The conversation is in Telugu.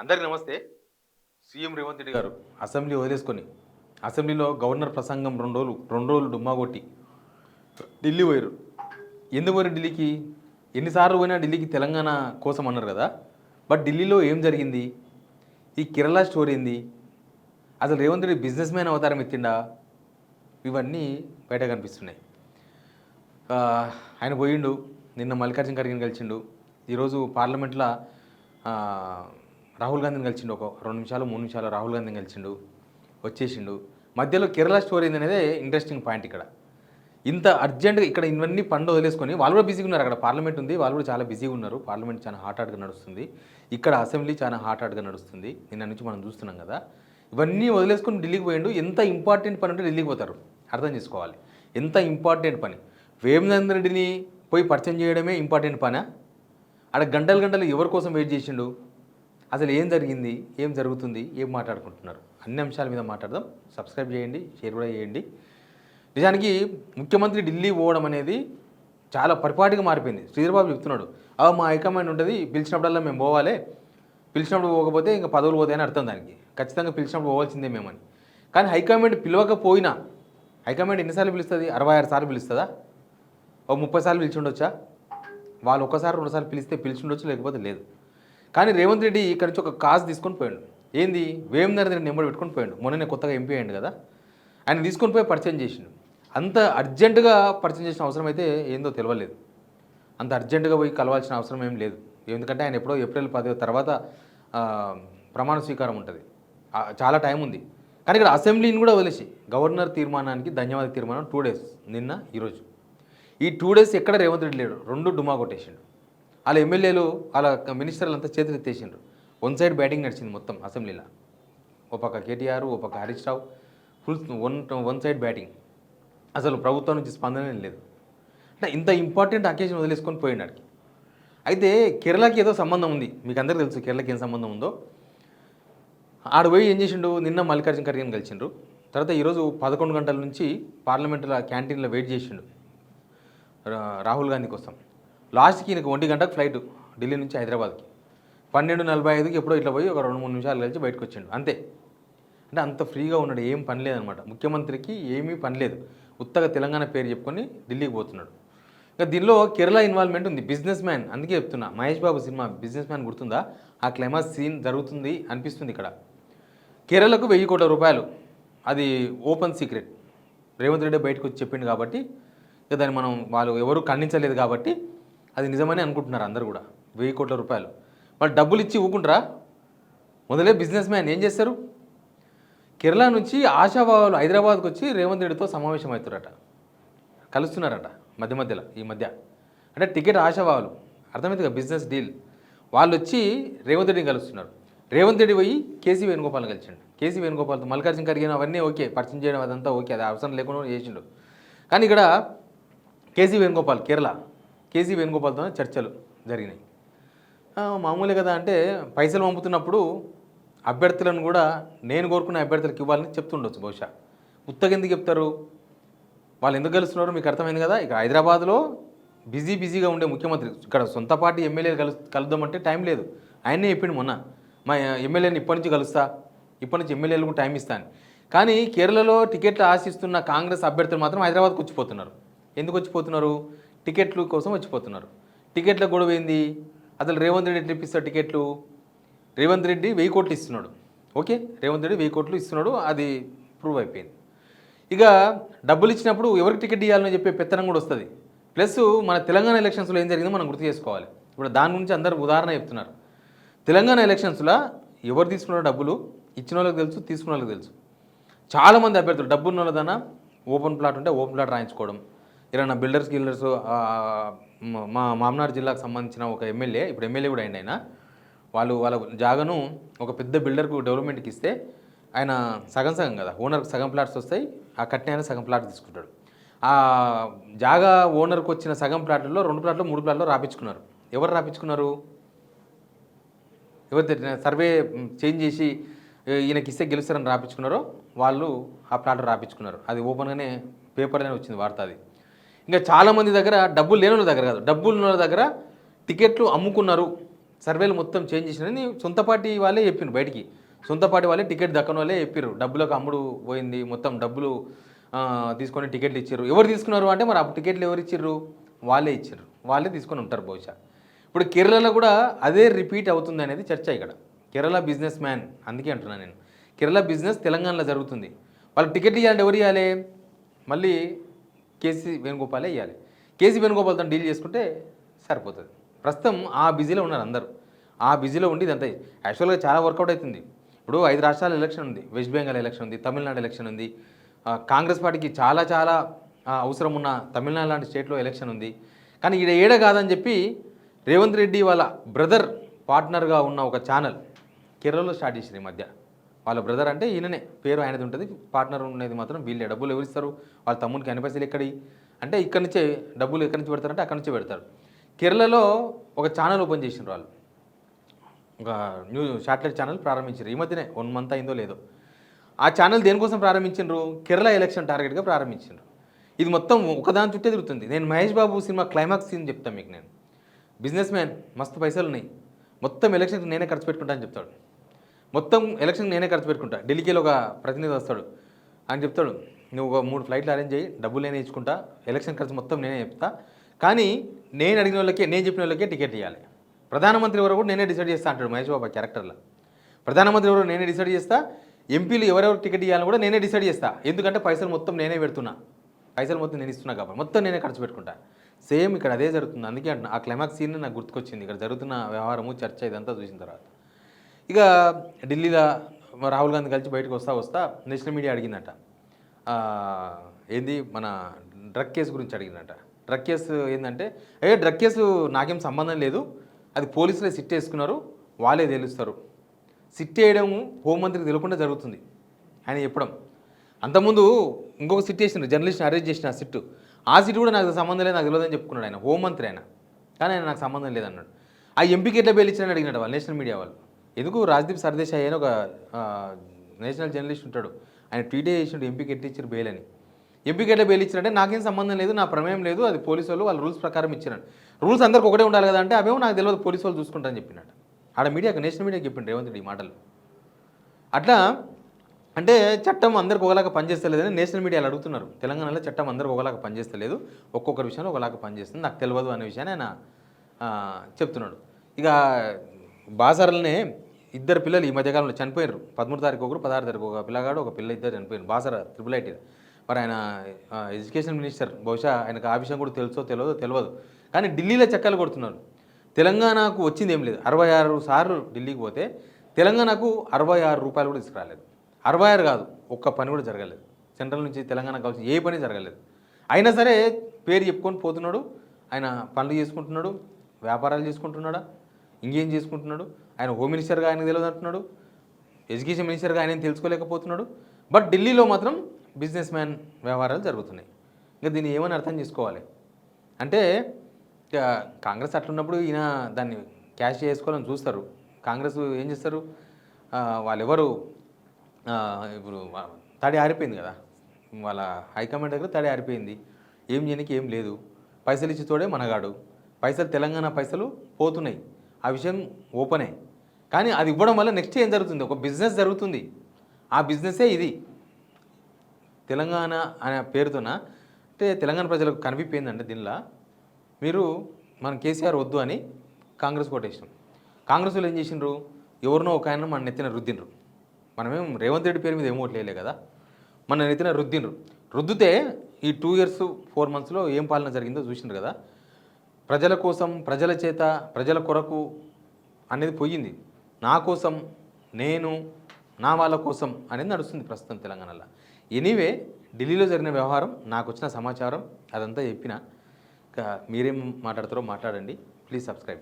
అందరికీ నమస్తే. సీఎం రేవంత్ రెడ్డి గారు అసెంబ్లీ వదిలేసుకొని అసెంబ్లీలో గవర్నర్ ప్రసంగం 2 రోజులు డుమ్మా కొట్టి ఢిల్లీ పోయారు. ఎందుకు పోయారు ఢిల్లీకి? ఎన్నిసార్లు పోయినా ఢిల్లీకి తెలంగాణ కోసం అన్నారు కదా. బట్ ఢిల్లీలో ఏం జరిగింది? ఈ కేరళ స్టోరీ ఏంది? అసలు రేవంత్ రెడ్డి బిజినెస్ మ్యాన్ అవతారం ఎత్తిండా? ఇవన్నీ బయట కనిపిస్తున్నాయి. ఆ, ఆయన పోయిండు. నిన్న మల్లికార్జున ఖర్గేని కలిసిండు. ఈరోజు పార్లమెంట్లో రాహుల్ గాంధీని కలిసిండు. ఒక 2 నిమిషాలు 3 నిమిషాలు రాహుల్ గాంధీని కలిసిండు, వచ్చేసిండు. మధ్యలో కేరళ స్టోరీ ఏంది అనేది ఇంట్రెస్టింగ్ పాయింట్. ఇక్కడ ఇంత అర్జెంట్గా ఇక్కడ ఇవన్నీ పండు వదిలేసుకొని వాళ్ళు కూడా బిజీగా ఉన్నారు. అక్కడ పార్లమెంట్ ఉంది, వాళ్ళు కూడా చాలా బిజీగా ఉన్నారు. పార్లమెంట్ చాలా హాట్గా నడుస్తుంది. ఇక్కడ అసెంబ్లీ చాలా హాట్గా నడుస్తుంది. నిన్న నుంచి మనం చూస్తున్నాం కదా. ఇవన్నీ వదిలేసుకొని ఢిల్లీకి పోయిండు. ఎంత ఇంపార్టెంట్ పని ఉంటే ఢిల్లీకి పోతారు, అర్థం చేసుకోవాలి. ఎంత ఇంపార్టెంట్ పని. వేమనందన్ రెడ్డిని పోయి పరిచయం చేయడమే ఇంపార్టెంట్ పనా? ఆడ గంటలు గంటలు ఎవరి కోసం వెయిట్ చేసిండు? అసలు ఏం జరిగింది, ఏం జరుగుతుంది, ఏం మాట్లాడుకుంటున్నారు, అన్ని అంశాల మీద మాట్లాడదాం. సబ్స్క్రైబ్ చేయండి, షేర్ కూడా చేయండి. నిజానికి ముఖ్యమంత్రి ఢిల్లీ పోవడం అనేది చాలా పరిపాటిగా మారిపోయింది. శ్రీధర్బాబు చెప్తున్నాడు, మా హైకమాండ్ ఉంటుంది, పిలిచినప్పుడల్లా మేము పోవాలి, పిలిచినప్పుడు పోకపోతే ఇంకా పదవులు పోతాయని అర్థం. దానికి ఖచ్చితంగా పిలిచినప్పుడు పోవాల్సిందే మేమని. కానీ హైకమాండ్ పిలవకపోయినా, హైకమాండ్ ఎన్నిసార్లు పిలుస్తుంది? 66 సార్లు పిలుస్తుందా? 30 సార్లు పిలిచి ఉండొచ్చా? వాళ్ళు ఒకసారి 2 సార్లు పిలిస్తే పిలిచి ఉండొచ్చు, లేకపోతే లేదు. కానీ రేవంత్ రెడ్డి ఇక్కడ నుంచి ఒక కాజ్ తీసుకొని పోయాడు. ఏంది? వేమనందన్ రెడ్డి నెంబర్ పెట్టుకొని పోయాడు. మొన్ననే కొత్తగా ఎంపీ అయ్యాడు కదా, ఆయన తీసుకొని పోయి పరిచయం చేసిండు. అంత అర్జెంటుగా పరిచయం చేసిన అవసరం అయితే ఏందో తెలియలేదు. అంత అర్జెంటుగా పోయి కలవాల్సిన అవసరం ఏం లేదు. ఎందుకంటే ఆయన ఎప్పుడో ఏప్రిల్ 10 తర్వాత ప్రమాణ స్వీకారం ఉంటుంది, చాలా టైం ఉంది. కానీ ఇక్కడ అసెంబ్లీని కూడా వదిలేసి గవర్నర్ తీర్మానానికి ధన్యవాద తీర్మానం 2 డేస్, నిన్న ఈరోజు. ఈ 2 డేస్ ఎక్కడ రేవంత్ రెడ్డి లేడు. 2 డుమా కొట్టేసిండు. వాళ్ళ ఎమ్మెల్యేలు వాళ్ళ మినిస్టర్లు అంతా చేతులు ఎత్తేసిండ్రు. వన్ సైడ్ బ్యాటింగ్ నడిచింది మొత్తం అసెంబ్లీలో. ఓ పక్క కేటీఆర్, ఓ పక్క Harish Rao, full one side batting. అసలు ప్రభుత్వం నుంచి స్పందనే లేదు. అంటే ఇంత ఇంపార్టెంట్ అకేషన్ వదిలేసుకొని పోయినాడికి. అయితే కేరళకి ఏదో సంబంధం ఉంది, మీకు అందరికీ తెలుసు కేరళకి ఏం సంబంధం ఉందో. ఆడ పోయి ఏం చేసిండు? నిన్న మల్లికార్జున ఖర్గేని కలిసిండ్రు. తర్వాత ఈరోజు 11 గంటల నుంచి పార్లమెంట్లో క్యాంటీన్లో వెయిట్ చేసిండు రాహుల్ గాంధీ కోసం. లాస్ట్కి ఈయనకు 1 గంటకు ఫ్లైట్ ఢిల్లీ నుంచి హైదరాబాద్కి. 12:45కి ఎప్పుడో ఇట్లా పోయి ఒక 2-3 నిమిషాలు కలిసి బయటకు వచ్చిండు అంతే. అంటే అంత ఫ్రీగా ఉన్నాడు, ఏం పని లేదనమాట. ముఖ్యమంత్రికి ఏమీ పని లేదు, ఉత్తగా తెలంగాణ పేరు చెప్పుకొని ఢిల్లీకి పోతున్నాడు. ఇంకా దీనిలో కేరళ ఇన్వాల్వ్మెంట్ ఉంది. బిజినెస్ మ్యాన్, అందుకే చెప్తున్నా, Mahesh Babu cinema business man గుర్తుందా? ఆ క్లైమాక్స్ సీన్ జరుగుతుంది అనిపిస్తుంది ఇక్కడ. కేరళకు 1000 కోట్ల రూపాయలు, అది ఓపెన్ సీక్రెట్. రేవంత్ రెడ్డి బయటకు వచ్చి చెప్పిండు కాబట్టి ఇక దాన్ని మనం వాళ్ళు ఎవరు ఖండించలేదు కాబట్టి అది నిజమని అనుకుంటున్నారు అందరు కూడా. 1000 కోట్ల రూపాయలు వాళ్ళు డబ్బులు ఇచ్చి ఊకుంటారా? మొదలే బిజినెస్ మ్యాన్ ఏం చేస్తారు? కేరళ నుంచి ఆశావాహులు హైదరాబాద్కి వచ్చి రేవంత్ రెడ్డితో సమావేశం అవుతారట, కలుస్తున్నారట మధ్యలో ఈ మధ్య. అంటే టికెట్ ఆశావాహులు, అర్థమైంది కదా, బిజినెస్ డీల్. వాళ్ళు వచ్చి రేవంత్ రెడ్డిని కలుస్తున్నారు. రేవంత్ రెడ్డి పోయి కేసీ వేణుగోపాల్ని కలిసిండు. కేసీ వేణుగోపాల్తో మల్లికార్జున ఖర్గే అవన్నీ ఓకే, పరిచయం చేయడం అదంతా ఓకే, అది అవసరం లేకుండా చేసిండు. కానీ ఇక్కడ కేసీ వేణుగోపాల్, కేసీ వేణుగోపాల్తో చర్చలు జరిగినాయి. మామూలే కదా. అంటే పైసలు పంపుతున్నప్పుడు అభ్యర్థులను కూడా నేను కోరుకునే అభ్యర్థులకు ఇవ్వాలని చెప్తుండొచ్చు బహుశా. ఉత్తగా ఎందుకు చెప్తారు? వాళ్ళు ఎందుకు గెలుస్తున్నారో మీకు అర్థమైంది కదా. ఇక హైదరాబాద్లో బిజీగా ఉండే ముఖ్యమంత్రి ఇక్కడ సొంత పార్టీ ఎమ్మెల్యేలు కలుద్దామంటే టైం లేదు. ఆయనే చెప్పిండు మొన్న, మా ఎమ్మెల్యేని ఇప్పటి నుంచి కలుస్తా, ఇప్పటి నుంచి ఎమ్మెల్యేలకు టైం ఇస్తాను. కానీ కేరళలో టికెట్లు ఆశిస్తున్న కాంగ్రెస్ అభ్యర్థులు మాత్రం హైదరాబాద్కి వచ్చిపోతున్నారు. ఎందుకు వచ్చిపోతున్నారు? టికెట్ల కోసం వచ్చిపోతున్నారు. టికెట్ల గొడవ ఏంది? అసలు రేవంత్ రెడ్డి ఎట్లా ఇప్పిస్తాడు టికెట్లు? రేవంత్ రెడ్డి 1000 కోట్లు ఇస్తున్నాడు. ఓకే, రేవంత్ రెడ్డి 1000 కోట్లు ఇస్తున్నాడు, అది ప్రూవ్ అయిపోయింది. ఇక డబ్బులు ఇచ్చినప్పుడు ఎవరికి టికెట్ ఇవ్వాలని చెప్పే పెత్తనం కూడా వస్తుంది. ప్లస్ మన తెలంగాణ ఎలక్షన్స్లో ఏం జరిగిందో మనం గుర్తు చేసుకోవాలి. ఇప్పుడు దాని గురించి అందరూ ఉదాహరణ చెప్తున్నారు. తెలంగాణ ఎలక్షన్స్లో ఎవరు తీసుకున్నారో డబ్బులు ఇచ్చిన వాళ్ళకి తెలుసు, తీసుకున్న వాళ్ళకి తెలుసు. చాలామంది అభ్యర్థులు డబ్బు ఉన్న వాళ్ళదన్నా ఓపెన్ ప్లాట్ ఉంటే ఓపెన్ ప్లాట్ రాయించుకోవడం. ఏదైనా బిల్డర్స్ మా మామనార్ జిల్లాకు సంబంధించిన ఒక ఎమ్మెల్యే, ఇప్పుడు ఎమ్మెల్యే కూడా అయింది ఆయన, వాళ్ళ జాగాను ఒక పెద్ద బిల్డర్కు డెవలప్మెంట్కి ఇస్తే ఆయన సగం కదా, ఓనర్కి సగం ప్లాట్స్ వస్తాయి, ఆ కట్టిన ఆయన సగం ప్లాట్ తీసుకుంటాడు. ఆ జాగా ఓనర్కి వచ్చిన సగం ప్లాట్లలో 2 ప్లాట్లు 3 ప్లాట్లు రాపించుకున్నారు. ఎవరు రాపించుకున్నారు? ఎవరైతే సర్వే చేంజ్ చేసి ఈయనకి ఇస్తే గెలుస్తారని రాపించుకున్నారో వాళ్ళు ఆ ప్లాట్ రాపించుకున్నారు. అది ఓపెన్గానే పేపర్లోనే వచ్చింది వార్త. అది ఇంకా చాలామంది దగ్గర డబ్బులు లేని వాళ్ళ దగ్గర కాదు, డబ్బులు ఉన్న వాళ్ళ దగ్గర టికెట్లు అమ్ముకున్నారు. సర్వేలు మొత్తం చేంజ్ చేసినని సొంత పార్టీ వాళ్ళే చెప్పినారు బయటికి. సొంత పార్టీ వాళ్ళే టికెట్ దక్కని వాళ్ళే చెప్పారు. డబ్బులకు అమ్ముడు పోయింది, మొత్తం డబ్బులు తీసుకొని టికెట్లు ఇచ్చారు. ఎవరు తీసుకున్నారు అంటే మరి ఆ టికెట్లు ఎవరు ఇచ్చిర్రు? వాళ్ళే ఇచ్చారు, వాళ్ళే తీసుకొని ఉంటారు బహుశా. ఇప్పుడు కేరళలో కూడా అదే రిపీట్ అవుతుంది అనేది చర్చ ఇక్కడ. కేరళ బిజినెస్ మ్యాన్, అందుకే అంటున్నాను నేను, కేరళ బిజినెస్ తెలంగాణలో జరుగుతుంది. వాళ్ళకి టికెట్లు ఇవ్వాలంటే ఎవరు ఇవ్వాలి? మళ్ళీ కేసీ వేణుగోపాలే ఇవ్వాలి. కేసీ వేణుగోపాల్తో డీల్ చేసుకుంటే సరిపోతుంది. ప్రస్తుతం ఆ బిజీలో ఉన్నారు అందరూ. ఆ బిజీలో ఉండి ఇదంతా యాక్చువల్గా చాలా వర్కౌట్ అవుతుంది. ఇప్పుడు 5 రాష్ట్రాల ఎలక్షన్ ఉంది, వెస్ట్ బెంగాల్ ఎలక్షన్ ఉంది, తమిళనాడు ఎలక్షన్ ఉంది, కాంగ్రెస్ పార్టీకి చాలా చాలా అవసరం ఉన్న తమిళనాడు లాంటి స్టేట్లో ఎలక్షన్ ఉంది. కానీ ఈడ ఏడ కాదని చెప్పి రేవంత్ రెడ్డి వాళ్ళ బ్రదర్ పార్ట్నర్గా ఉన్న ఒక ఛానల్ కేరళలో స్టార్ట్ చేసింది ఈ మధ్య. వాళ్ళ బ్రదర్ అంటే ఈయననే, పేరు ఆయనది ఉంటుంది, పార్ట్నర్ ఉండేది మాత్రం వీళ్ళే. డబ్బులు ఎవరిస్తారు? వాళ్ళ తమ్మునికి అన్ని పైసలు ఎక్కడి అంటే ఇక్కడి నుంచే డబ్బులు ఎక్కడి నుంచి పెడతారంటే అక్కడి నుంచే పెడతారు. కేరళలో ఒక ఛానల్ ఓపెన్ చేసినారు వాళ్ళు, ఒక న్యూ శాటిలైట్ ఛానల్ ప్రారంభించారు ఈ మధ్యనే, 1 మంత్ అయిందో లేదో. ఆ ఛానల్ దేనికోసం ప్రారంభించారు? కేరళ ఎలక్షన్ టార్గెట్గా ప్రారంభించారు. ఇది మొత్తం ఒకదాని చుట్టే తిరుగుతుంది. నేను Mahesh Babu cinema climax scene చెప్తాను మీకు. నేను బిజినెస్ మ్యాన్, మస్తు పైసలు ఉన్నాయి, మొత్తం ఎలక్షన్కి నేనే ఖర్చు పెట్టుకుంటా అని చెప్తాడు. మొత్తం ఎలక్షన్కి నేనే ఖర్చు పెట్టుకుంటా. ఢిల్లీకి ఒక ప్రతినిధి వస్తాడు, అని చెప్తాడు, నువ్వు ఒక 3 ఫ్లైట్లు అరేంజ్ చేయి, డబ్బులు నేనే ఇచ్చుకుంటా, ఎలక్షన్ ఖర్చు మొత్తం నేనే చెప్తా, కానీ నేను అడిగిన వాళ్ళకే, నేను చెప్పిన వాళ్ళకే టికెట్ ఇవ్వాలి. ప్రధానమంత్రి ఎవరో కూడా నేనే డిసైడ్ చేస్తా అంటాడు మహేష్ బాబు క్యారెక్టర్లో. ప్రధానమంత్రి ఎవరో నేనే డిసైడ్ చేస్తా, ఎంపీలు ఎవరెవరు టికెట్ ఇవ్వాలని కూడా నేనే డిసైడ్ చేస్తా, ఎందుకంటే పైసలు మొత్తం నేనే పెడుతున్నా, పైసలు మొత్తం నేను ఇస్తున్నా కాబట్టి మొత్తం నేనే ఖర్చు పెట్టుకుంటా. సేమ్ ఇక్కడ అదే జరుగుతుంది. అందుకే అంటున్నా, ఆ క్లైమాక్స్ సీన్ నాకు గుర్తుకొచ్చింది ఇక్కడ జరుగుతున్న వ్యవహారము, చర్చ ఇదంతా చూసిన తర్వాత. ఇక ఢిల్లీలో రాహుల్ గాంధీ కలిసి బయటకు వస్తా నేషనల్ మీడియా అడిగిందట, ఏంది మన డ్రగ్ కేసు గురించి అడిగిందట. డ్రగ్ కేసు ఏంటంటే, డ్రగ్ కేసు నాకేం సంబంధం లేదు, అది పోలీసులే సిట్ వేసుకున్నారు, వాళ్ళే తెలుస్తారు, సిట్ వేయడం హోంమంత్రికి తెలియకుండా జరుగుతుంది ఆయన చెప్పడం. అంతకుముందు ఇంకొక సిట్ వేసినారు, జర్నలిస్ట్ని అరెస్ట్ చేసిన సిట్టు, ఆ సిట్ కూడా నాకు సంబంధం లేదు, నాకు తెలియదని చెప్పుకున్నాడు ఆయన, హోంమంత్రి ఆయన, కానీ ఆయన నాకు సంబంధం లేదన్నాడు. ఆ ఎంపీకి ఎట్లా బెయిల్ ఇచ్చారని అడిగినట్టు వాళ్ళు నేషనల్ మీడియా వాళ్ళు. ఎందుకు రాజ్దీప్ సర్దేశాయ్ అని ఒక నేషనల్ జర్నలిస్ట్ ఉంటాడు, ఆయన ట్వీటే చేసినట్టు ఎంపీకి ఎట్లా ఇచ్చారు బెయిల్ అని. ఎంపీకి ఎట్లా బెయిల్ ఇచ్చారంటే నాకేం సంబంధం లేదు, నా ప్రమేయం లేదు, అది పోలీసు వాళ్ళు వాళ్ళ రూల్స్ ప్రకారం ఇచ్చినాడు, రూల్స్ అందరికి ఒకటే ఉండాలి కదా అంటే అవేమో నాకు తెలియదు, పోలీసు వాళ్ళు చూసుకుంటారని చెప్పినాడు. ఆడ మీడియాకి, నేషనల్ మీడియాకి చెప్పిండు రేవంత్ రెడ్డి ఈ మాటలు. అట్లా అంటే చట్టం అందరికి ఒకలాగా పనిచేస్తలేదని నేషనల్ మీడియాలు అడుగుతున్నారు. తెలంగాణలో చట్టం అందరికి ఒకలాగా పనిచేస్తలేదు, ఒక్కొక్కరి విషయంలో ఒకలాగా పనిచేస్తుంది, నాకు తెలియదు అనే విషయాన్ని ఆయన చెప్తున్నాడు. ఇక బాసరలనే 2 పిల్లలు ఈ మధ్యకాలంలో చనిపోయారు. 13 తారీఖు ఒకరు, 16 తారీఖు ఒక పిల్లగాడు, ఒక పిల్ల, 2 చనిపోయారు బాసర IIIT. మరి ఆయన ఎడ్యుకేషన్ మినిస్టర్, బహుశా ఆయనకు ఆ విషయం కూడా తెలుసో తెలియదు, కానీ ఢిల్లీలో చక్కలు కొడుతున్నారు. తెలంగాణకు వచ్చింది ఏం లేదు, 66 సార్లు ఢిల్లీకి పోతే తెలంగాణకు 66 రూపాయలు కూడా తీసుకురాలేదు. 66 కాదు, ఒక్క పని కూడా జరగలేదు. సెంట్రల్ నుంచి తెలంగాణకు కావాల్సిన ఏ పని జరగలేదు. అయినా సరే పేరు చెప్పుకొని పోతున్నాడు. ఆయన పనులు చేసుకుంటున్నాడు, వ్యాపారాలు చేసుకుంటున్నాడా, ఇంకేం చేసుకుంటున్నాడు. ఆయన హోమ్ మినిస్టర్గా ఆయనకు తెలియదు అంటున్నాడు, ఎడ్యుకేషన్ మినిస్టర్గా ఆయన తెలుసుకోలేకపోతున్నాడు. బట్ ఢిల్లీలో మాత్రం బిజినెస్ మ్యాన్ వ్యవహారాలు జరుగుతున్నాయి. ఇంకా దీన్ని ఏమని అర్థం చేసుకోవాలి అంటే, కాంగ్రెస్ అట్లున్నప్పుడు ఈయన దాన్ని క్యాష్ చేసుకోవాలని చూస్తారు. కాంగ్రెస్ ఏం చేస్తారు, వాళ్ళెవరు ఇప్పుడు తడి ఆరిపోయింది కదా, వాళ్ళ హైకమాండ్ దగ్గర తడి ఆరిపోయింది, ఏం చేయడానికి ఏం లేదు, పైసలు ఇచ్చి తోడే మనగాడు, పైసలు తెలంగాణ పైసలు పోతున్నాయి, ఆ విషయం ఓపెనే. కానీ అది ఇవ్వడం వల్ల నెక్స్ట్ ఏం జరుగుతుంది, ఒక బిజినెస్ జరుగుతుంది, ఆ బిజినెసే ఇది. తెలంగాణ అనే పేరుతోన అంటే తెలంగాణ ప్రజలకు కనిపిపోయిందంటే దీనిలో మీరు మనం కేసీఆర్ వద్దు అని కాంగ్రెస్ కొట్టేసినాం. కాంగ్రెస్ వాళ్ళు ఏం చేసిండ్రు, ఎవరినో ఒక ఆయన మన నెత్తిన రుద్దిండ్రు. మనమేం రేవంత్ రెడ్డి పేరు మీద ఏం ఓట్లేలే కదా, మన నెత్తిన రుద్దిండ్రు. రుద్దితే ఈ 2 ఇయర్స్ 4 మంత్స్లో ఏం పాలన జరిగిందో చూసిండ్రు కదా. ప్రజల కోసం, ప్రజల చేత, ప్రజల కొరకు అనేది పోయింది. నా కోసం, నేను, నా వాళ్ళ కోసం అనేది నడుస్తుంది ప్రస్తుతం తెలంగాణలో. ఎనీవే ఢిల్లీలో జరిగిన వ్యవహారం, నాకు వచ్చిన సమాచారం అదంతా చెప్పిన. మీరేం మాట్లాడతారో మాట్లాడండి. Please subscribe.